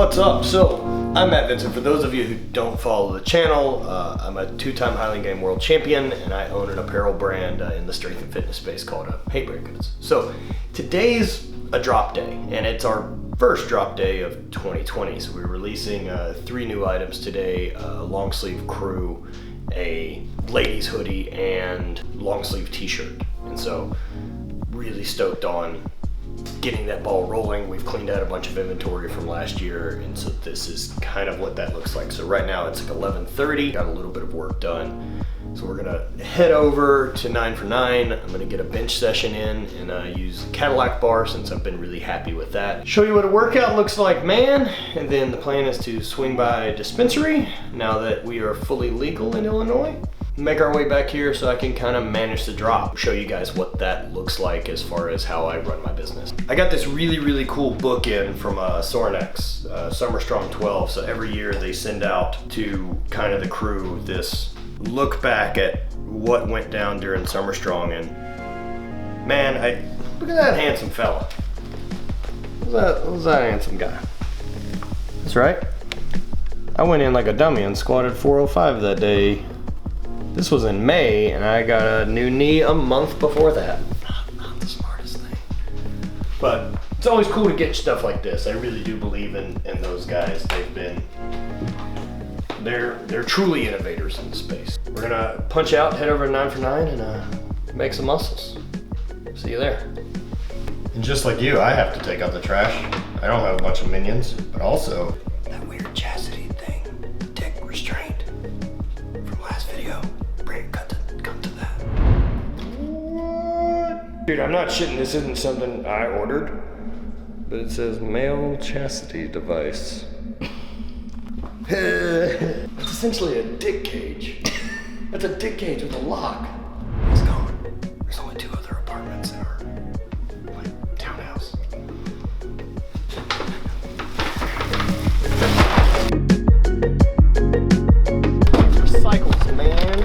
What's up? So, I'm Vincent. For those of you who don't follow the channel, I'm a two-time Highland Game World Champion, and I own an apparel brand in the strength and fitness space called HVIII Goods. So, today's a drop day, and it's our first drop day of 2020. So we're releasing 3 new items today: a long sleeve crew, a ladies hoodie, and long sleeve t-shirt. And so, really stoked on getting that ball rolling. We've cleaned out a bunch of inventory from last year, and so this is kind of what that looks like. So right now it's like 11:30, got a little bit of work done. So we're gonna head over to 9 for 9. I'm gonna get a bench session in and use Cadillac bar since I've been really happy with that. Show you what a workout looks like, man. And then the plan is to swing by Dispensary now that we are fully legal in Illinois. Make our way back here so I can kind of manage the drop. Show you guys what that looks like as far as how I run my business. I got this really cool book in from Sorinex, Summer Strong 12. So every year they send out to kind of the crew this look back at what went down during Summer Strong. And man, look at that handsome fella. Who's that handsome guy? That's right. I went in like a dummy and squatted 405 that day. This was in May, and I got a new knee a month before that. Not the smartest thing. But it's always cool to get stuff like this. I really do believe in those guys. They're truly innovators in the space. We're gonna punch out, head over to 9 for 9, and make some muscles. See you there. And just like you, I have to take out the trash. I don't have a bunch of minions, but also that weird chastity thing, dick restraint from last video. Come to that. What? Dude, I'm not shitting. This isn't something I ordered, but it says male chastity device. It's essentially a dick cage. That's a dick cage with a lock. It's gone. There's only 2 other apartments in our townhouse. Recycles, man.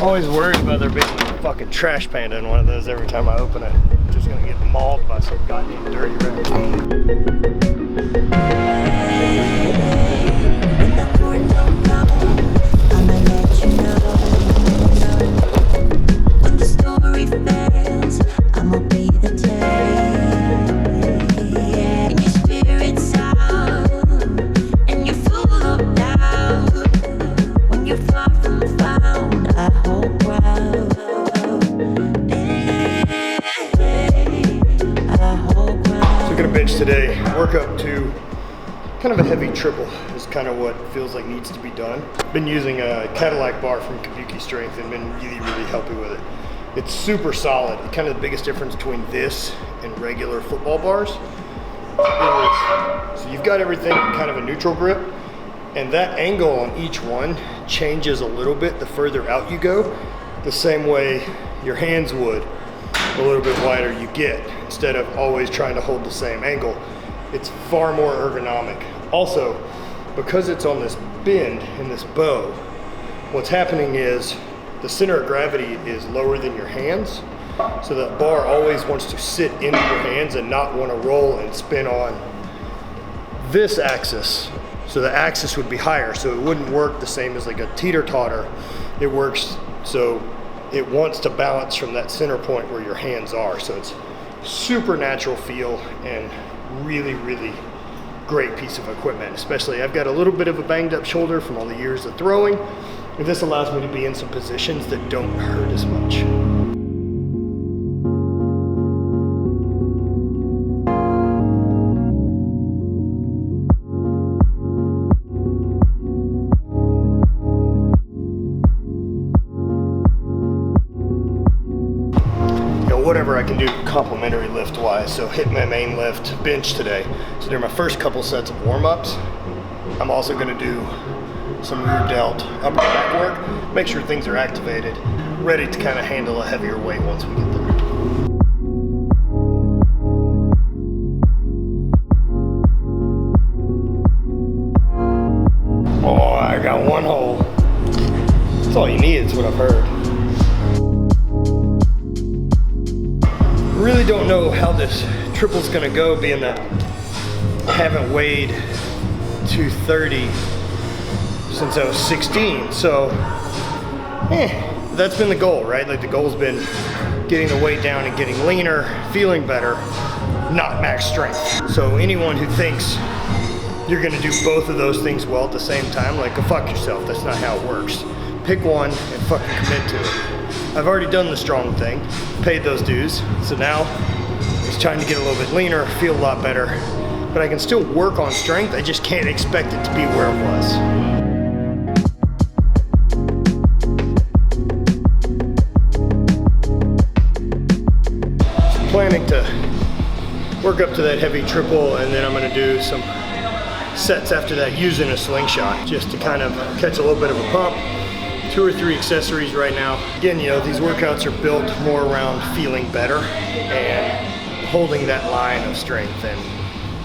Always worried about there being a fucking trash panda in one of those every time I open it. Just gonna get mauled by some goddamn dirty rat. Today, work up to kind of a heavy triple is kind of what feels like needs to be done. Been using a Cadillac bar from Kabuki Strength and been really happy with it. It's super solid. Kind of the biggest difference between this and regular football bars is, so you've got everything kind of a neutral grip, and that angle on each one changes a little bit the further out you go, the same way your hands would. A little bit wider you get, instead of always trying to hold the same angle. It's far more ergonomic. Also, because it's on this bend in this bow, what's happening is the center of gravity is lower than your hands, so that bar always wants to sit into your hands and not want to roll and spin on this axis. So the axis would be higher, so it wouldn't work the same as like a teeter-totter. It works so it wants to balance from that center point where your hands are. So it's super natural feel and really great piece of equipment. Especially, I've got a little bit of a banged up shoulder from all the years of throwing, and this allows me to be in some positions that don't hurt as much. Whatever I can do complementary lift wise. So hit my main lift bench today. So during my first couple sets of warm-ups, I'm also going to do some rear delt upper back work, make sure things are activated, ready to kind of handle a heavier weight once we get there. Oh, I got one hole. That's all you need, is what I've heard. Really don't know how this triple's gonna go, being that haven't weighed 230 since I was 16, so that's been the goal, right? Like the goal's been getting the weight down and getting leaner, feeling better, not max strength. So anyone who thinks you're gonna do both of those things well at the same time, like, go fuck yourself. That's not how it works. Pick one and fucking commit to it. I've already done the strong thing, paid those dues, so now it's time to get a little bit leaner, feel a lot better, but I can still work on strength. I just can't expect it to be where it was. Planning to work up to that heavy triple, and then I'm gonna do some sets after that using a slingshot, just to kind of catch a little bit of a pump. 2 or 3 accessories right now. Again, you know, these workouts are built more around feeling better and holding that line of strength and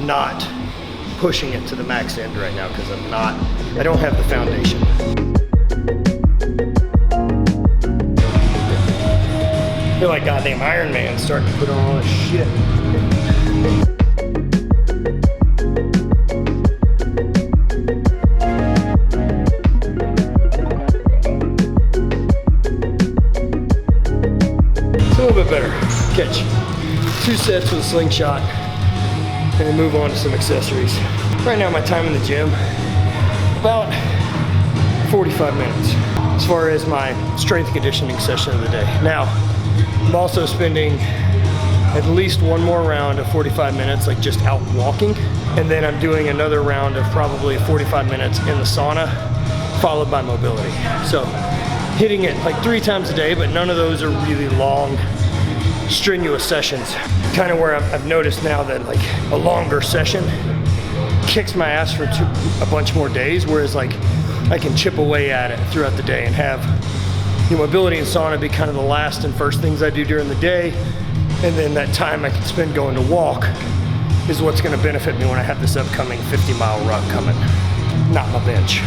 not pushing it to the max end right now, because I don't have the foundation. I feel like goddamn Iron Man starting to put on all this shit. It's a little bit better. Catch 2 sets with a slingshot and then move on to some accessories. Right now my time in the gym, about 45 minutes as far as my strength and conditioning session of the day. Now, I'm also spending at least one more round of 45 minutes like just out walking, and then I'm doing another round of probably 45 minutes in the sauna, followed by mobility. So hitting it like 3 times a day, but none of those are really long, strenuous sessions. Kind of where I've noticed now that like a longer session kicks my ass for a bunch more days, whereas like I can chip away at it throughout the day and have mobility and sauna be kind of the last and first things I do during the day, and then that time I can spend going to walk is what's going to benefit me when I have this upcoming 50-mile run coming, not my bench.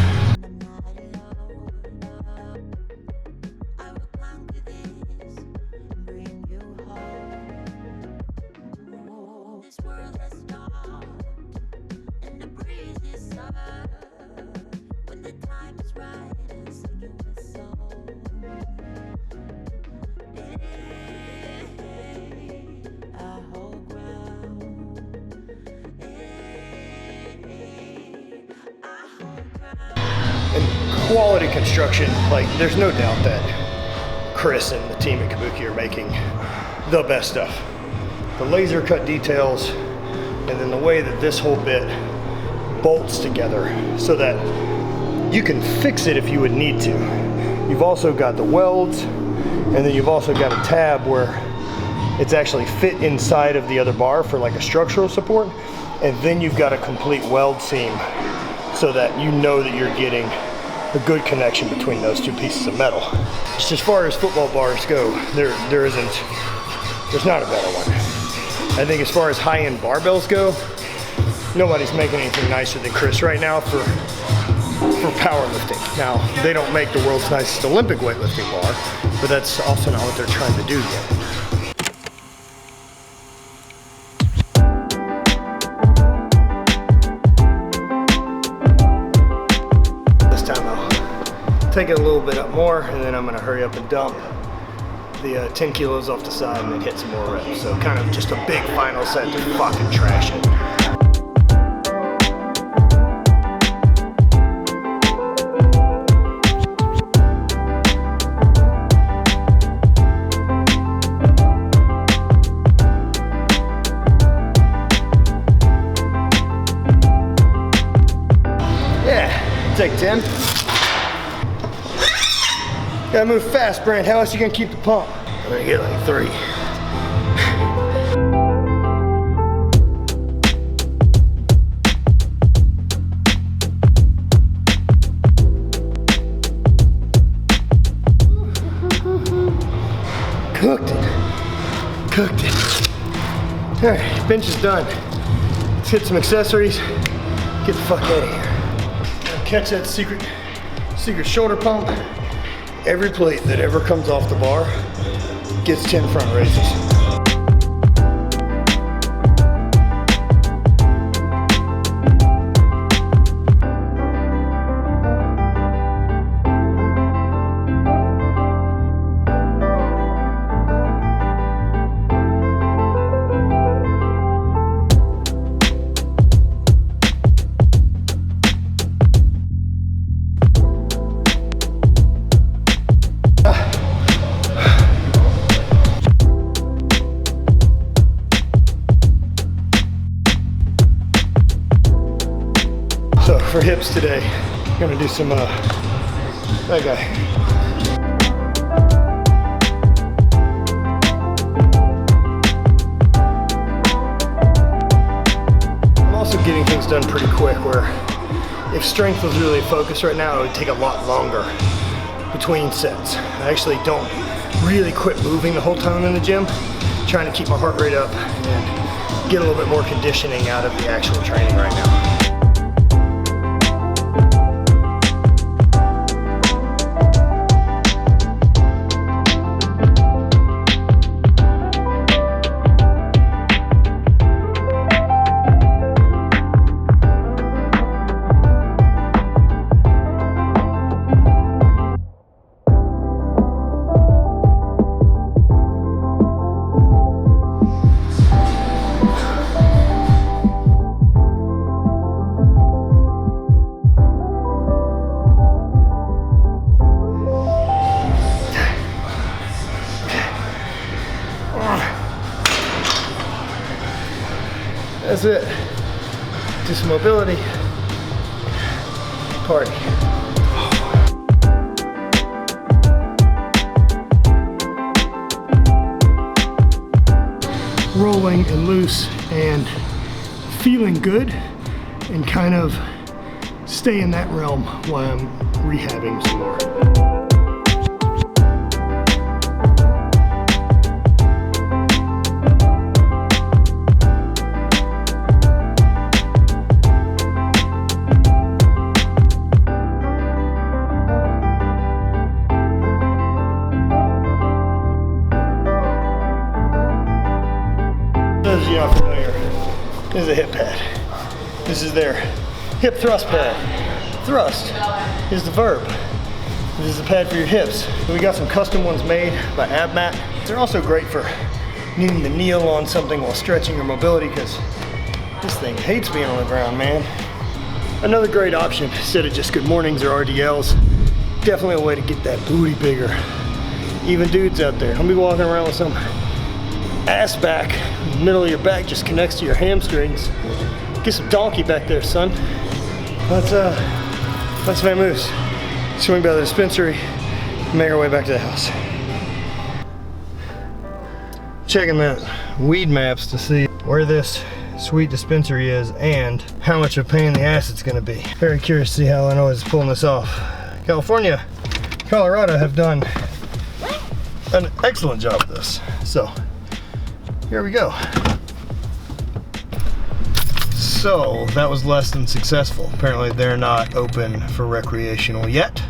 And quality construction, like there's no doubt that Chris and the team at Kabuki are making the best stuff. The laser cut details, and then the way that this whole bit bolts together so that you can fix it if you would need to. You've also got the welds, and then you've also got a tab where it's actually fit inside of the other bar for like a structural support, and then you've got a complete weld seam so that you know that you're getting a good connection between those 2 pieces of metal. Just as far as football bars go, there's not a better one. I think as far as high-end barbells go, nobody's making anything nicer than Chris right now for powerlifting. Now, they don't make the world's nicest Olympic weightlifting bar, but that's also not what they're trying to do yet. Take it a little bit up more, and then I'm gonna hurry up and dump the 10 kilos off the side and then hit some more reps. So kind of just a big final set to fucking trash it. Yeah, take 10. Gotta move fast, Brent. How else are you gonna keep the pump? I'm gonna get like 3. Cooked it. Cooked it. All right, bench is done. Let's hit some accessories. Get the fuck out of here. Catch that secret shoulder pump. Every plate that ever comes off the bar gets 10 front raises. for hips today. Gonna do some, that guy. I'm also getting things done pretty quick, where if strength was really a focus right now, it would take a lot longer between sets. I actually don't really quit moving the whole time in the gym, trying to keep my heart rate up and get a little bit more conditioning out of the actual training right now. That's it. Do some mobility. Party. Rolling and loose and feeling good, and kind of stay in that realm while I'm rehabbing some more. Those of you not familiar, this is a hip pad. This is their hip thrust pad. Thrust is the verb. This is the pad for your hips. We got some custom ones made by AbMat. They're also great for needing to kneel on something while stretching your mobility, because this thing hates being on the ground, man. Another great option instead of just good mornings or RDLs. Definitely a way to get that booty bigger. Even dudes out there, don't be walking around with some ass back. The middle of your back just connects to your hamstrings. Get some donkey back there, son. Let's my moves. Swing by the dispensary, make our way back to the house. Checking that weed maps to see where this sweet dispensary is and how much of a pain in the ass it's gonna be. Very curious to see how Illinois is pulling this off. California, Colorado have done an excellent job of this. So, here we go. So that was less than successful. Apparently they're not open for recreational yet.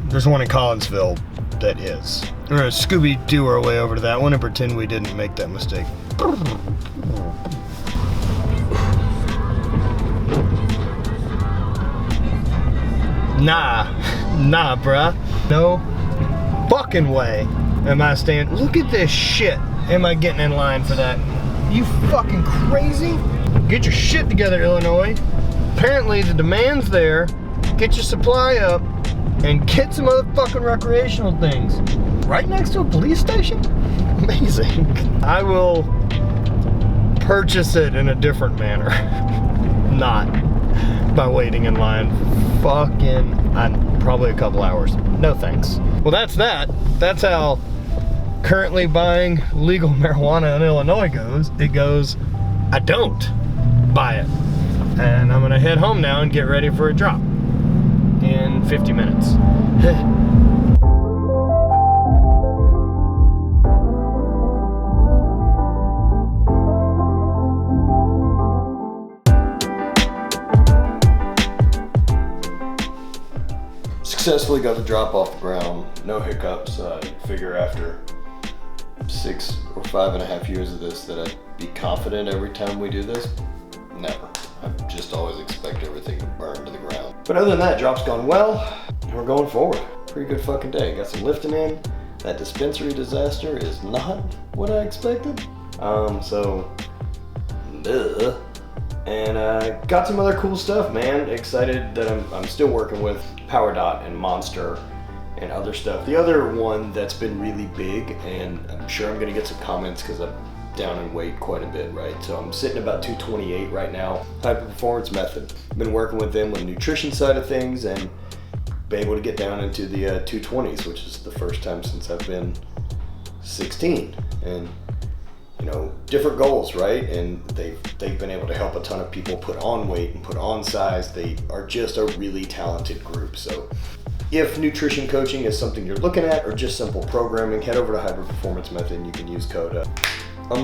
There's one in Collinsville that is. We're gonna Scooby-Doo our way over to that one and pretend we didn't make that mistake. Nah, bruh. No fucking way am I staying. Look at this shit. Am I getting in line for that? You fucking crazy? Get your shit together, Illinois. Apparently the demand's there. Get your supply up and get some motherfucking recreational things. Right next to a police station? Amazing. I will purchase it in a different manner. Not by waiting in line fucking probably a couple hours. No thanks. Well, that's that. That's how currently buying legal marijuana in Illinois goes. It goes, I don't buy it. And I'm gonna head home now and get ready for a drop in 50 minutes. Successfully got the drop off the ground, no hiccups. I figure after 6 or 5.5 years of this that I'd be confident every time we do this. Never. I just always expect everything to burn to the ground. But other than that, drop's gone well, and we're going forward. Pretty good fucking day. Got some lifting in. That dispensary disaster is not what I expected. And got some other cool stuff, man. Excited that I'm still working with Power Dot and Monster and other stuff. The other one that's been really big, and I'm sure I'm gonna get some comments because I'm down in weight quite a bit, right? So I'm sitting about 228 right now. Hyper Performance Method. I've been working with them on the nutrition side of things and been able to get down into the 220s, which is the first time since I've been 16. And you know, different goals, right? And they've been able to help a ton of people put on weight and put on size. They are just a really talented group. So if nutrition coaching is something you're looking at, or just simple programming, head over to Hyper Performance Method and you can use code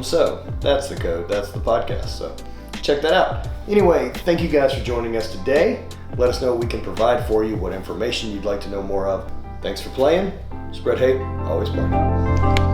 so that's the code, that's the podcast, so check that out. Anyway, thank you guys for joining us today. Let us know what we can provide for you, what information you'd like to know more of. Thanks for playing. Spread hate, always play.